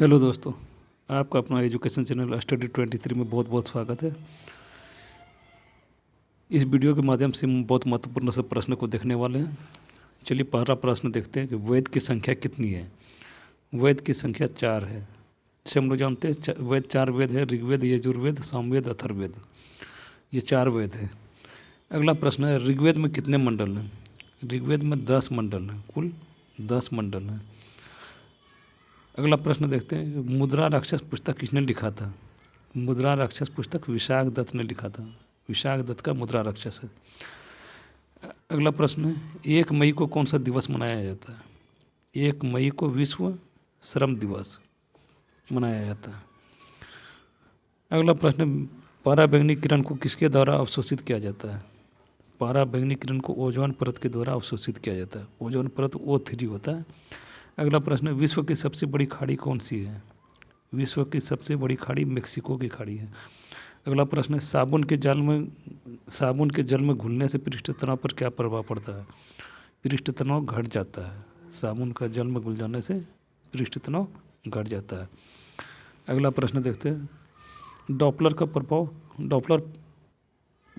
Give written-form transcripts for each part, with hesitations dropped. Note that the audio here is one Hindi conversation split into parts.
हेलो दोस्तों, आपका अपना एजुकेशन चैनल स्टडी 23 में बहुत बहुत स्वागत है। इस वीडियो के माध्यम से हम बहुत महत्वपूर्ण से प्रश्न को देखने वाले हैं। चलिए पहला प्रश्न देखते हैं कि वेद की संख्या कितनी है। वेद की संख्या 4 है। जैसे हम लोग जानते हैं वेद 4 वेद है, ऋग्वेद, यजुर्वेद, सामवेद, अथर्ववेद। ये 4 वेद है। अगला प्रश्न है, ऋग्वेद में कितने मंडल हैं। ऋग्वेद में 10 मंडल हैं, कुल 10 मंडल हैं। अगला प्रश्न देखते हैं, मुद्रा राक्षस पुस्तक किसने लिखा था। मुद्रा राक्षस पुस्तक विशाख दत्त ने लिखा था। विशाख दत्त का मुद्रा राक्षस है। अगला प्रश्न है, 1 मई को कौन सा दिवस मनाया जाता है। 1 मई को विश्व श्रम दिवस मनाया जाता है। अगला प्रश्न है, पराबैंगनी किरण को किसके द्वारा अवशोषित किया जाता है। पराबैंगनी किरण को ओजोन परत के द्वारा अवशोषित किया जाता है। ओजोन परत O3 होता है। अगला प्रश्न है, विश्व की सबसे बड़ी खाड़ी कौन सी है। विश्व की सबसे बड़ी खाड़ी मेक्सिको की खाड़ी है। अगला प्रश्न है, साबुन के जल में घुलने से पृष्ठ तनाव पर क्या प्रभाव पड़ता है। पृष्ठ तनाव घट जाता है। साबुन का जल में घुल जाने से पृष्ठ तनाव घट जाता है। अगला प्रश्न देखते हैं, डॉपलर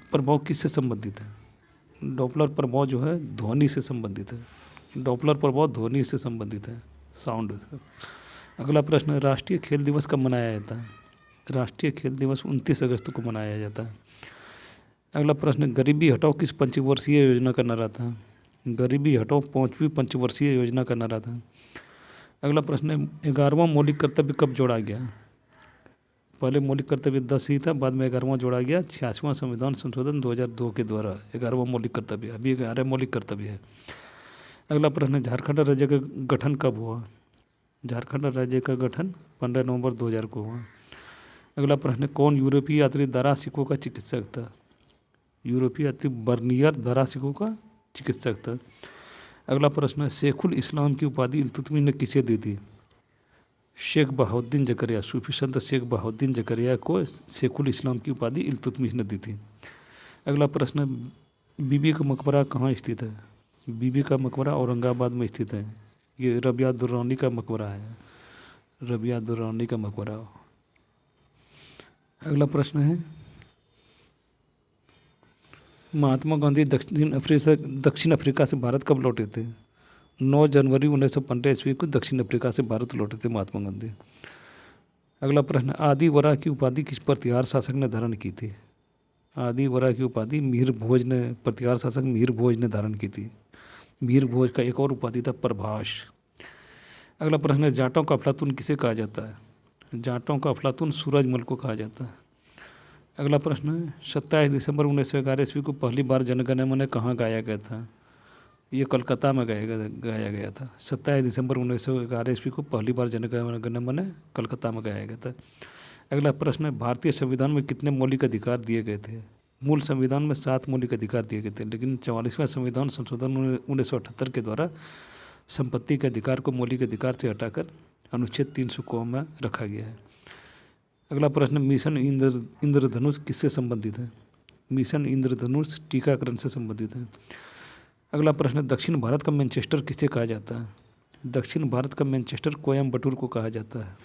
प्रभाव किससे संबंधित है। डॉपलर प्रभाव जो है ध्वनि से संबंधित है। डॉपलर प्रभाव ध्वनि से संबंधित है, साउंड से। अगला प्रश्न है, राष्ट्रीय खेल दिवस कब मनाया जाता है। राष्ट्रीय खेल दिवस 29 अगस्त को मनाया जाता है। अगला प्रश्न है, गरीबी हटाओ किस पंचवर्षीय योजना का नारा था। गरीबी हटाओ 5वीं पंचवर्षीय योजना का नारा था। अगला प्रश्न है, 11वां मौलिक कर्तव्य कब जोड़ा गया। पहले मौलिक कर्तव्य 10 ही था, बाद में 11वां जोड़ा गया 86वां संविधान संशोधन 2002 के द्वारा 11वां मौलिक कर्तव्य, अभी 11 मौलिक कर्तव्य है। अगला प्रश्न है, झारखंड राज्य का गठन कब हुआ। झारखंड राज्य का गठन 15 नवंबर 2000 को हुआ। अगला प्रश्न है, कौन यूरोपीय यात्री दारासिकों का चिकित्सक था। यूरोपीय यात्री बर्नियर दारासिकों का चिकित्सक था। अगला प्रश्न है, शेखुल इस्लाम की उपाधि इल्तुतमिश ने किसे दी थी। शेख बहाउद्दीन जकरिया, सूफी संत शेख बहाउद्दीन जकरिया को शेखुल इस्लाम की उपाधि इल्तुतमिश ने दी थी। अगला प्रश्न है, बीबी का मकबरा कहाँ स्थित है। बीबी का मकबरा औरंगाबाद में स्थित है। ये रबिया दुर्रानी का मकबरा है। रबिया दुर्रानी का मकबरा। अगला प्रश्न है, महात्मा गांधी दक्षिण अफ्रीका से भारत कब लौटे थे। 9 जनवरी 1915 ईस्वी को दक्षिण अफ्रीका से भारत लौटे थे महात्मा गांधी। अगला प्रश्न, आदि वरा की उपाधि किस प्रतिहार शासक ने धारण की थी। आदि वरा की उपाधि प्रतिहार शासक मिहिर भोज ने धारण की थी। मिहिर भोज का एक और उपाधि था प्रभाष। अगला प्रश्न है, जाटों का अफलातून किसे कहा जाता है। जाटों का अफलातून सूरजमल को कहा जाता है। अगला प्रश्न है, 27 दिसंबर 1911 ईस्वी को पहली बार जनगण मन कहाँ गाया गया था। ये कलकत्ता में गाया गया था। 27 दिसंबर 1911 ईस्वी को पहली बार जनगण मन कलकत्ता में गाया गया था। अगला प्रश्न है, भारतीय संविधान में कितने मौलिक अधिकार दिए गए थे। मूल संविधान में 7 मौलिक अधिकार दिए गए थे, लेकिन 44वां संविधान संशोधन 1978 के द्वारा संपत्ति के अधिकार को मौलिक अधिकार से हटाकर अनुच्छेद 300 में रखा गया है। अगला प्रश्न, मिशन इंद्रधनुष किससे संबंधित है। मिशन इंद्रधनुष टीकाकरण से संबंधित है। अगला प्रश्न, दक्षिण भारत का मैनचेस्टर किसे कहा जाता है। दक्षिण भारत का मैनचेस्टर कोयम्बटूर को कहा जाता है।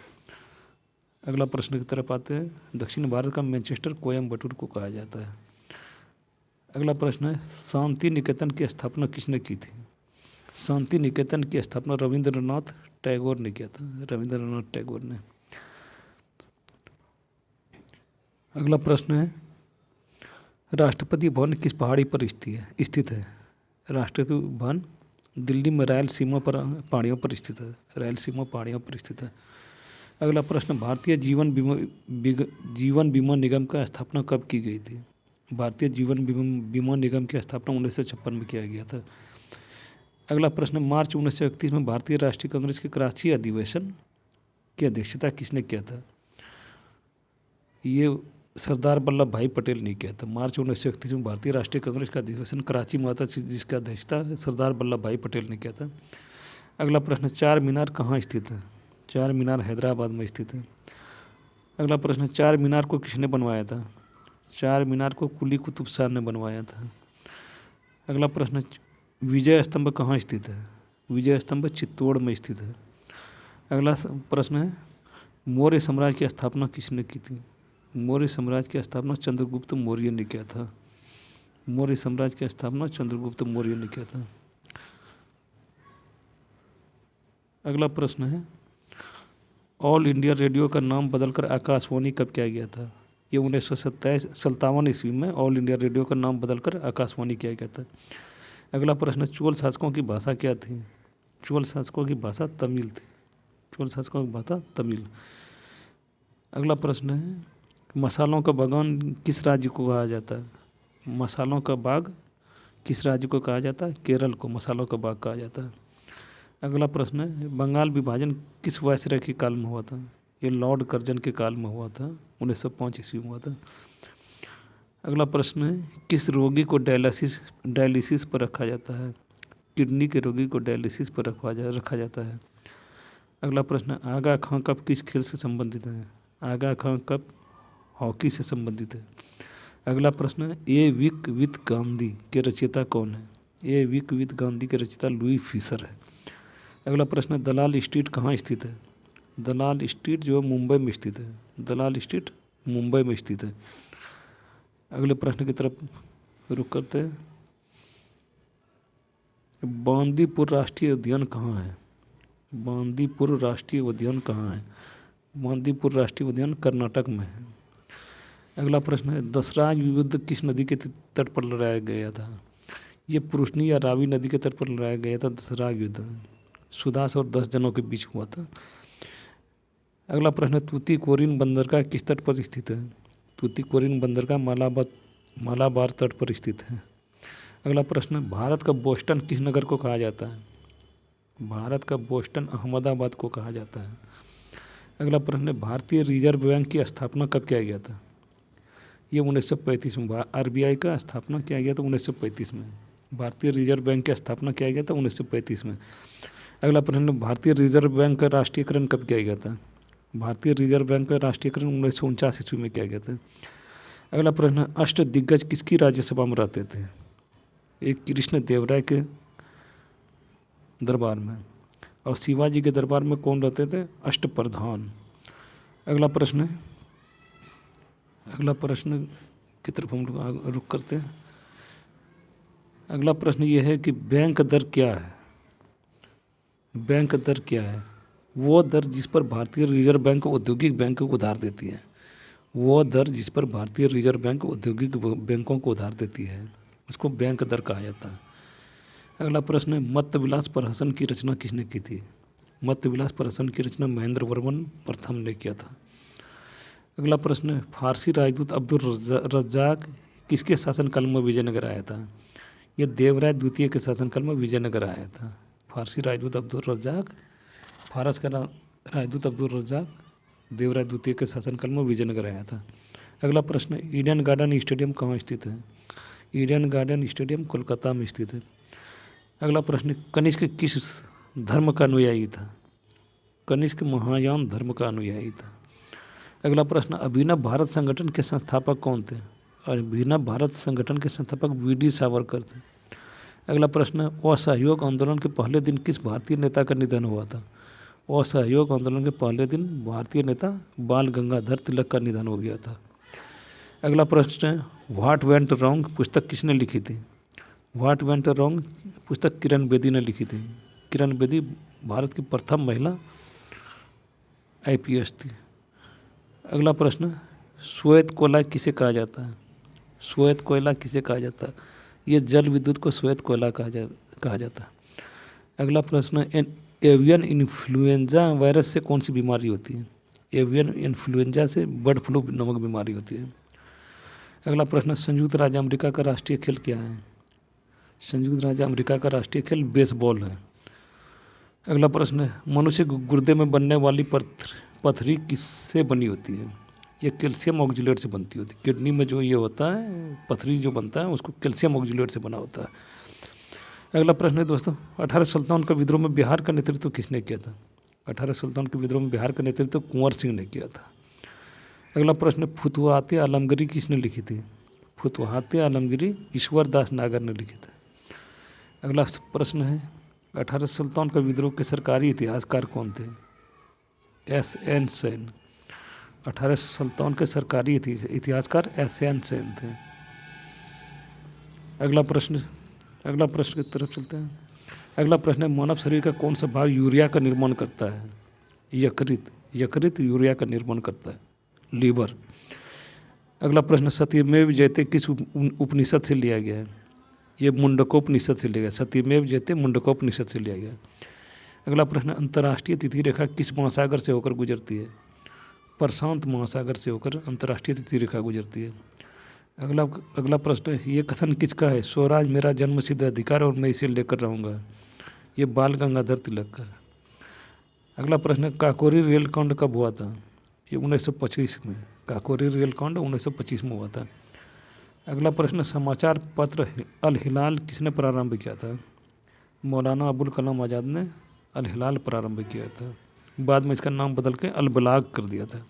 अगला प्रश्न की तरफ आते हैं, दक्षिण भारत का मैनचेस्टर कोयम्बटूर को कहा जाता है। अगला प्रश्न है, शांति निकेतन की स्थापना किसने की थी। शांति निकेतन की स्थापना रविंद्रनाथ टैगोर ने किया था। रविंद्रनाथ टैगोर ने। अगला प्रश्न है, राष्ट्रपति भवन किस पहाड़ी पर स्थित है। राष्ट्रपति भवन दिल्ली में रायलसीमा पर पहाड़ियों पर स्थित है। रायलसीमा पहाड़ियों पर स्थित है। अगला प्रश्न, भारतीय जीवन बीमा निगम का स्थापना कब की गई थी। भारतीय जीवन बीमा निगम की स्थापना 1956 में किया गया था। अगला प्रश्न, मार्च 1931 में भारतीय राष्ट्रीय कांग्रेस के कराची अधिवेशन की अध्यक्षता किसने किया था। ये सरदार वल्लभ भाई पटेल ने किया था। मार्च 1931 में भारतीय राष्ट्रीय कांग्रेस का अधिवेशन कराची में था, जिसका अध्यक्षता सरदार वल्लभ भाई पटेल ने किया था। अगला प्रश्न, 4 मीनार कहाँ स्थित है। 4 मीनार हैदराबाद में स्थित है। अगला प्रश्न, 4 मीनार को किसने बनवाया था। 4 मीनार को कुली कुतुब शाह ने बनवाया था। अगला प्रश्न, विजय स्तंभ कहाँ स्थित है। विजय स्तंभ चित्तौड़ में स्थित है। अगला प्रश्न है, मौर्य साम्राज्य की स्थापना किसने की थी? मौर्य साम्राज्य की स्थापना चंद्रगुप्त मौर्य ने किया था। मौर्य साम्राज्य की स्थापना चंद्रगुप्त मौर्य ने किया था। अगला प्रश्न है, ऑल इंडिया रेडियो का नाम बदलकर आकाशवाणी कब किया गया था? ये 1957 ईस्वी में ऑल इंडिया रेडियो का नाम बदलकर आकाशवाणी किया गया था। अगला प्रश्न, चोल शासकों की भाषा क्या थी? चोल शासकों की भाषा तमिल थी। चोल शासकों की भाषा तमिल। अगला प्रश्न है, मसालों का बागान किस राज्य को कहा जाता है? मसालों का बाग किस राज्य को कहा जाता है? केरल को मसालों का बाग कहा जाता है। अगला प्रश्न है, बंगाल विभाजन किस वायसराय के काल में हुआ था? ये लॉर्ड कर्जन के काल में हुआ था, 1905 ईस्वी में हुआ था। अगला प्रश्न है, किस रोगी को डायलिसिस पर रखा जाता है? किडनी के रोगी को डायलिसिस पर रखा जाता है। अगला प्रश्न, आगा खां कप किस खेल से संबंधित है? आगा खां कप हॉकी से संबंधित है। अगला प्रश्न है, ए वीक विथ गांधी के रचयिता कौन है? ए वीक विथ गांधी के रचयिता लुई फिशर है। अगला प्रश्न है, दलाल स्ट्रीट कहाँ स्थित है? दलाल स्ट्रीट जो है मुंबई में स्थित है। दलाल स्ट्रीट मुंबई में स्थित है। अगले प्रश्न की तरफ रुक करते हैं, बांदीपुर राष्ट्रीय उद्यान कहाँ है? बांदीपुर राष्ट्रीय उद्यान कहाँ है? बांदीपुर राष्ट्रीय उद्यान कर्नाटक में है। अगला प्रश्न है, दसराज युद्ध किस नदी के तट पर लड़ाया गया था? ये पुरुषनी या रावी नदी के तट पर लड़ाया गया था दसराज युद्ध। सुदास और 10 जनों के बीच हुआ था। अगला प्रश्न है, तूतीकोरिन बंदरगाह किस तट पर स्थित है? तूतीकोरिन बंदरगाह मालाबार तट पर स्थित है। अगला प्रश्न है, भारत का बोस्टन किस नगर को कहा जाता है? भारत का बोस्टन अहमदाबाद को कहा जाता है। अगला प्रश्न है, भारतीय रिजर्व बैंक की स्थापना कब किया गया था? ये 1935 में। आरबीआई का स्थापना किया गया था 1935 में। भारतीय रिजर्व बैंक की स्थापना किया गया था 1935 में। अगला प्रश्न, भारतीय रिजर्व बैंक का राष्ट्रीयकरण कब किया गया था? भारतीय रिजर्व बैंक का राष्ट्रीयकरण 1949 ईस्वी में किया गया था। अगला प्रश्न, अष्ट दिग्गज किसकी राज्यसभा में रहते थे? एक कृष्ण देवराय के दरबार में, और शिवाजी के दरबार में कौन रहते थे? अष्टप्रधान। अगला प्रश्न की तरफ हम लोग रुक करते हैं। अगला प्रश्न ये है कि बैंक दर क्या है? बैंक दर क्या है? वो दर जिस पर भारतीय रिजर्व बैंक औद्योगिक बैंक को उधार देती है। वो दर जिस पर भारतीय रिजर्व बैंक औद्योगिक बैंकों को उधार देती है, उसको बैंक दर कहा जाता है। अगला प्रश्न है, मत्स्य विलास प्रहसन की रचना किसने की थी? मत्स्य विलास प्रहसन की रचना महेंद्र वर्मन प्रथम ने किया था। अगला प्रश्न है, फारसी राजदूत अब्दुल रज्जाक किसके शासनकाल में विजयनगर आया था? यह देवराय द्वितीय के शासनकाल में विजयनगर आया था। फारसी राजदूत अब्दुल रज्जाक, फारस का राजदूत अब्दुल रज्जाक देवराय द्वितीय के शासनकाल में विजयनगर आया था। अगला प्रश्न, ईडन गार्डन स्टेडियम कहाँ स्थित है? ईडन गार्डन स्टेडियम कोलकाता में स्थित है। अगला प्रश्न, कनिष्क किस धर्म का अनुयायी था? कनिष्क महायान धर्म का अनुयायी था। अगला प्रश्न, अभिनव भारत संगठन के संस्थापक कौन थे? अभिनव भारत संगठन के संस्थापक वी.डी. सावरकर थे। अगला प्रश्न, असहयोग आंदोलन के पहले दिन किस भारतीय नेता का निधन हुआ था? असहयोग आंदोलन के पहले दिन भारतीय नेता बाल गंगाधर तिलक का निधन हो गया था। अगला प्रश्न है, व्हाट वेंट रॉन्ग पुस्तक किसने लिखी थी? व्हाट वेंट रॉन्ग पुस्तक किरण बेदी ने लिखी थी। किरण बेदी भारत की प्रथम महिला आईपीएस थी। अगला प्रश्न, श्वेत कोयला किसे कहा जाता है? श्वेत कोयला किसे कहा जाता है? ये जल विद्युत को श्वेत कोयला कहा जाता है। अगला प्रश्न, एवियन इन्फ्लुएंजा वायरस से कौन सी बीमारी होती है? एवियन इन्फ्लुएंजा से बर्ड फ्लू नामक बीमारी होती है। अगला प्रश्न, संयुक्त राज्य अमेरिका का राष्ट्रीय खेल क्या है? संयुक्त राज्य अमेरिका का राष्ट्रीय खेल बेसबॉल है। अगला प्रश्न है, मनुष्य गुर्दे में बनने वाली पथरी किससे बनी होती है? ये कैल्शियम ऑक्जेलेट से बनती होती है। किडनी में जो ये होता है पथरी जो बनता है उसको कैल्शियम ऑक्जेलेट से बना होता है। अगला प्रश्न है दोस्तों, 18 सुल्तान का विद्रोह में बिहार का नेतृत्व किसने किया था? 18 सुल्तान के विद्रोह में बिहार का नेतृत्व कुंवर सिंह ने किया था। अगला प्रश्न, फुतवाहत आलमगीरी किसने लिखी थी? फुतवाहत आलमगीरी ईश्वर दास नागर ने लिखी थी। अगला प्रश्न है, 18 सुल्तान का विद्रोह के सरकारी इतिहासकार कौन थे? एस.एन. सेन। 1857 के सरकारी इतिहासकार एस.एन. सेन थे। अगला प्रश्न की तरफ चलते हैं। अगला प्रश्न है, मानव शरीर का कौन सा भाग यूरिया का निर्माण करता है? यकृत यूरिया का निर्माण करता है। लीवर। अगला प्रश्न, सत्यमेव जयते किस उपनिषद से लिया गया है? ये मुंडकोपनिषद से लिया गया। सत्यमेव जयते मुंडकोपनिषद से लिया गया। अगला प्रश्न, अंतर्राष्ट्रीय तिथि रेखा किस महासागर से होकर गुजरती है? प्रशांत महासागर से होकर अंतर्राष्ट्रीय तिथि रेखा गुजरती है। अगला प्रश्न है, ये कथन किसका है? स्वराज मेरा जन्मसिद्ध अधिकार और मैं इसे लेकर रहूँगा। ये बाल गंगाधर तिलक का है। अगला प्रश्न है, काकोरी रेलकांड कब हुआ था? ये 1925 में। काकोरी रेलकांड 1925 में हुआ था। अगला प्रश्न, समाचार पत्र अल हिलाल किसने प्रारंभ किया था? मौलाना अबुल कलाम आज़ाद ने अल हिलाल प्रारंभ किया था। बाद में इसका नाम बदल के अल बलाग कर दिया था।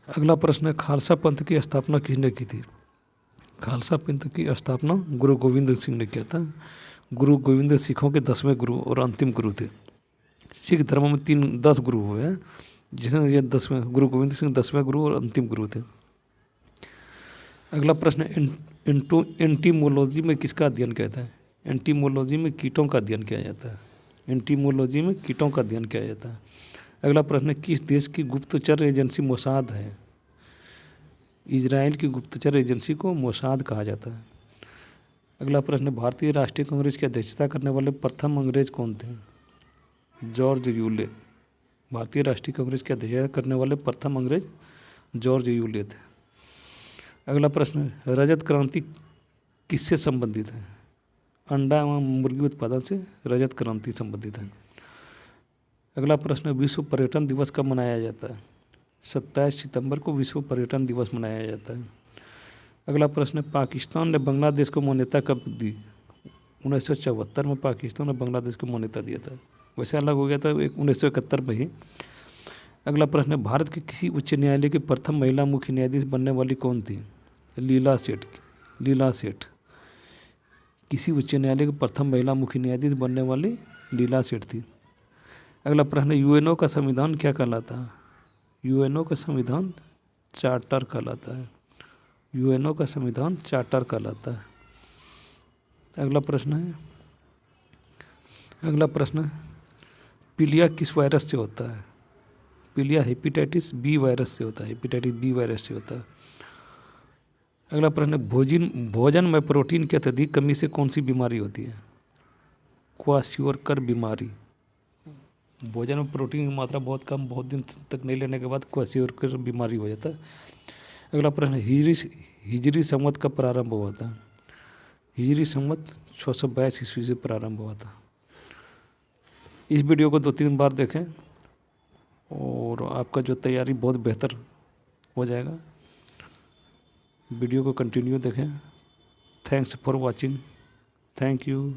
अगला प्रश्न है, खालसा पंथ की स्थापना किसने की थी? खालसा पंथ की स्थापना गुरु गोविंद सिंह ने किया था। गुरु गोविंद सिखों के 10वें गुरु और अंतिम गुरु थे। सिख धर्म में 10 गुरु हुए हैं, जिसमें ये 10वें गुरु गोविंद सिंह 10वें गुरु और अंतिम गुरु थे। अगला प्रश्न, एंटीमोलॉजी में किसका अध्ययन किया जाता है? एंटीमोलॉजी में कीटों का अध्ययन किया जाता है। एंटीमोलॉजी में कीटों का अध्ययन किया जाता है। अगला प्रश्न, किस देश की गुप्तचर एजेंसी मोसाद है? इजराइल की गुप्तचर एजेंसी को मोसाद कहा जाता है। अगला प्रश्न, भारतीय राष्ट्रीय कांग्रेस की अध्यक्षता करने वाले प्रथम अंग्रेज कौन थे? George Yule. भारतीय राष्ट्रीय कांग्रेस की अध्यक्षता करने वाले प्रथम अंग्रेज जॉर्ज यूले थे। अगला प्रश्न, रजत क्रांति किससे संबंधित है? अंडा एवं मुर्गी उत्पादन से रजत क्रांति संबंधित है। अगला प्रश्न, विश्व पर्यटन दिवस कब मनाया जाता है? 27 सितंबर को विश्व पर्यटन दिवस मनाया जाता है। अगला प्रश्न, पाकिस्तान ने बांग्लादेश को मान्यता कब दी? 1974 में पाकिस्तान ने बांग्लादेश को मान्यता दिया था। वैसे अलग हो गया था 1971 में ही। अगला प्रश्न, भारत के किसी उच्च न्यायालय की प्रथम महिला मुख्य न्यायाधीश बनने वाली कौन थी? लीला सेठ। किसी उच्च न्यायालय की प्रथम महिला मुख्य न्यायाधीश बनने वाली लीला सेठ थी। अगला प्रश्न, यूएनओ का संविधान क्या कहलाता है? यूएनओ का संविधान चार्टर कहलाता है। यूएनओ का संविधान चार्टर कहलाता है। अगला प्रश्न, पीलिया किस वायरस से होता है? पीलिया हेपेटाइटिस बी वायरस से होता है। अगला प्रश्न, भोजन में प्रोटीन की अत्यधिक कमी से कौन सी बीमारी होती है? क्वाशियोरकर बीमारी। भोजन में प्रोटीन की मात्रा बहुत कम, बहुत दिन तक नहीं लेने के बाद क्वाशियोरकर बीमारी हो जाता है। अगला प्रश्न, हिजरी संवत कब प्रारंभ हुआ था? हिजरी संवत 622 ईस्वी से प्रारंभ हुआ था। इस वीडियो को 2-3 बार देखें और आपका जो तैयारी बहुत बेहतर हो जाएगा। वीडियो को कंटिन्यू देखें। Thanks for watching. Thank you.